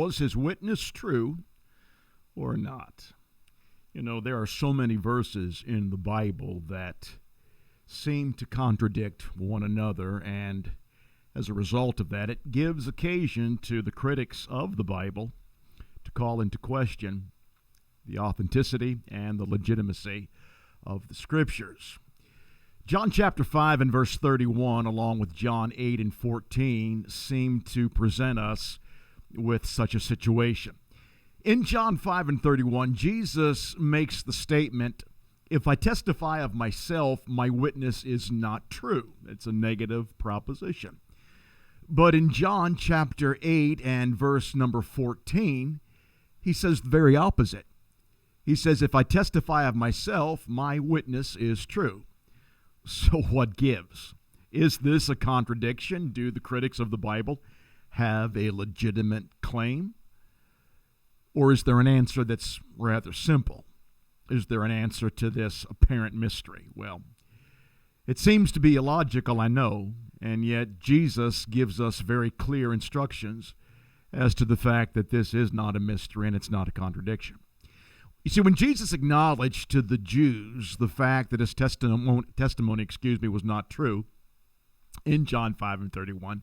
Was his witness true or not? You know, there are so many verses in the Bible that seem to contradict one another, and as a result of that, it gives occasion to the critics of the Bible to call into question the authenticity and the legitimacy of the Scriptures. John chapter 5 and verse 31, along with John 8 and 14, seem to present us with such a situation. In John 5 and 31, Jesus makes the statement, "If I testify of myself, my witness is not true." It's a negative proposition. But in John chapter 8 and verse number 14, he says the very opposite. He says, "If I testify of myself, my witness is true." So what gives? Is this a contradiction? Do the critics of the Bible have a legitimate claim? Or is there an answer that's rather simple? Is there an answer to this apparent mystery? Well, it seems to be illogical, I know, and yet Jesus gives us very clear instructions as to the fact that this is not a mystery and it's not a contradiction. You see, when Jesus acknowledged to the Jews the fact that his testimony was not true, in John 5 and 31,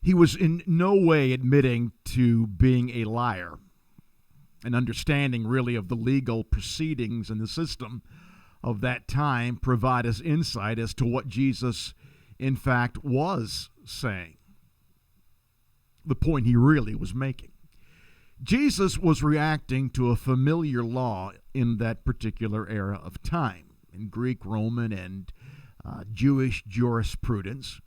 he was in no way admitting to being a liar. An understanding, really, of the legal proceedings and the system of that time provide us insight as to what Jesus, in fact, was saying, the point he really was making. Jesus was reacting to a familiar law in that particular era of time. In Greek, Roman, and Jewish jurisprudence,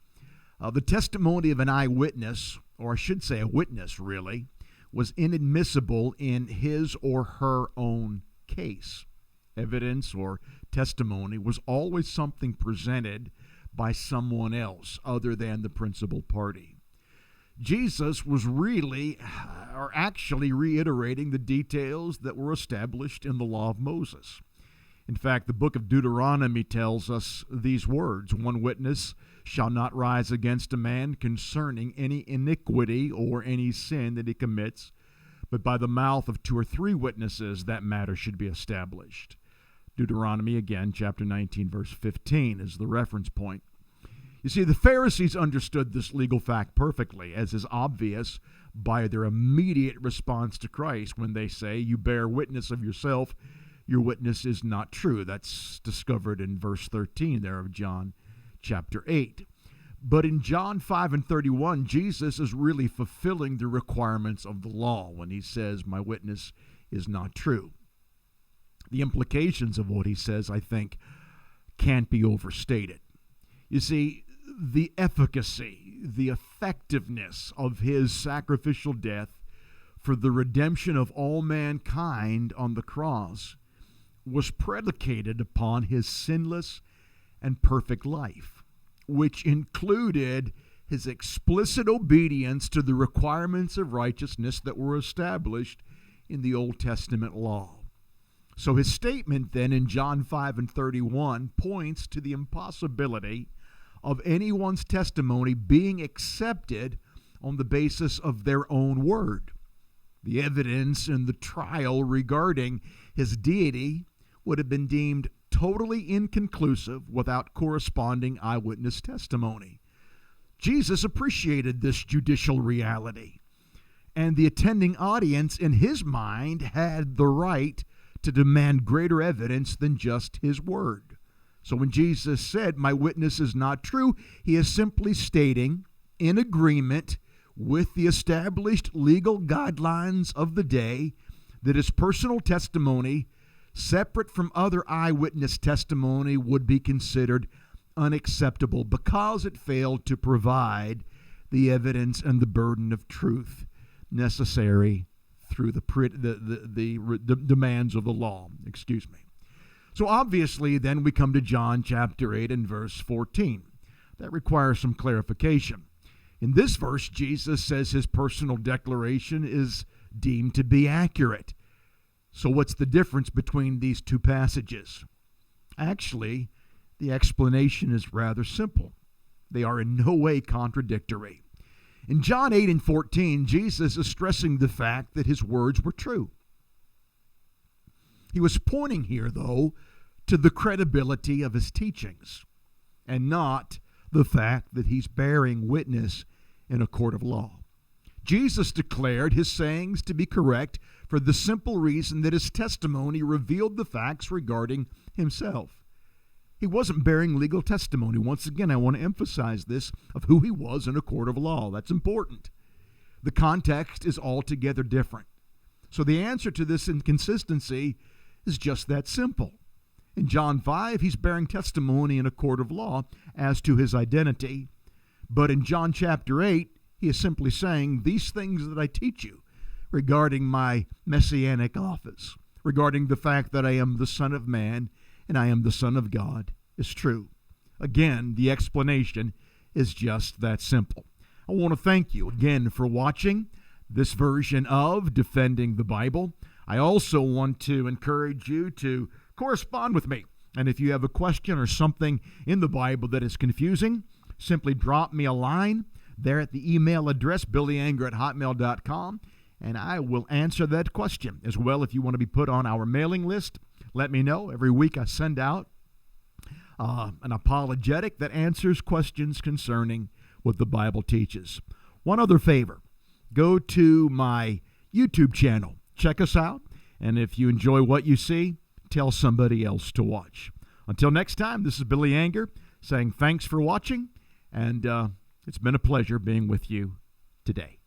the testimony of an eyewitness, or I should say a witness really, was inadmissible in his or her own case. Evidence or testimony was always something presented by someone else other than the principal party. Jesus was actually reiterating the details that were established in the law of Moses. In fact, the book of Deuteronomy tells us these words: "One witness shall not rise against a man concerning any iniquity or any sin that he commits, but by the mouth of 2 or 3 witnesses that matter should be established." Deuteronomy, again, chapter 19, verse 15 is the reference point. You see, the Pharisees understood this legal fact perfectly, as is obvious by their immediate response to Christ when they say, "You bear witness of yourself, your witness is not true." That's discovered in verse 13 there of John chapter 8. But in John 5 and 31, Jesus is really fulfilling the requirements of the law when he says, "My witness is not true." The implications of what he says, I think, can't be overstated. You see, the efficacy, the effectiveness of his sacrificial death for the redemption of all mankind on the cross was predicated upon his sinless and perfect life, which included his explicit obedience to the requirements of righteousness that were established in the Old Testament law. So his statement then in John 5 and 31 points to the impossibility of anyone's testimony being accepted on the basis of their own word. The evidence in the trial regarding his deity would have been deemed totally inconclusive without corresponding eyewitness testimony. Jesus appreciated this judicial reality, and the attending audience in his mind had the right to demand greater evidence than just his word. So when Jesus said, "My witness is not true," he is simply stating, in agreement with the established legal guidelines of the day, that his personal testimony, separate from other eyewitness testimony, would be considered unacceptable because it failed to provide the evidence and the burden of truth necessary through the demands of the law. So obviously, then we come to John chapter 8 and verse 14. That requires some clarification. In this verse, Jesus says his personal declaration is deemed to be accurate. So what's the difference between these two passages? Actually, the explanation is rather simple. They are in no way contradictory. In John 8 and 14, Jesus is stressing the fact that his words were true. He was pointing here, though, to the credibility of his teachings and not the fact that he's bearing witness in a court of law. Jesus declared his sayings to be correct for the simple reason that his testimony revealed the facts regarding himself. He wasn't bearing legal testimony. Once again, I want to emphasize this of who he was in a court of law. That's important. The context is altogether different. So the answer to this inconsistency is just that simple. In John 5, he's bearing testimony in a court of law as to his identity. But in John chapter 8, he is simply saying, these things that I teach you regarding my messianic office, regarding the fact that I am the Son of Man and I am the Son of God, is true. Again, the explanation is just that simple. I want to thank you again for watching this version of Defending the Bible. I also want to encourage you to correspond with me. And if you have a question or something in the Bible that is confusing, simply drop me a line there at the email address, billyanger@hotmail.com, and I will answer that question. As well, if you want to be put on our mailing list, let me know. Every week I send out an apologetic that answers questions concerning what the Bible teaches. One other favor, go to my YouTube channel. Check us out, and if you enjoy what you see, tell somebody else to watch. Until next time, this is Billy Anger saying thanks for watching, and it's been a pleasure being with you today.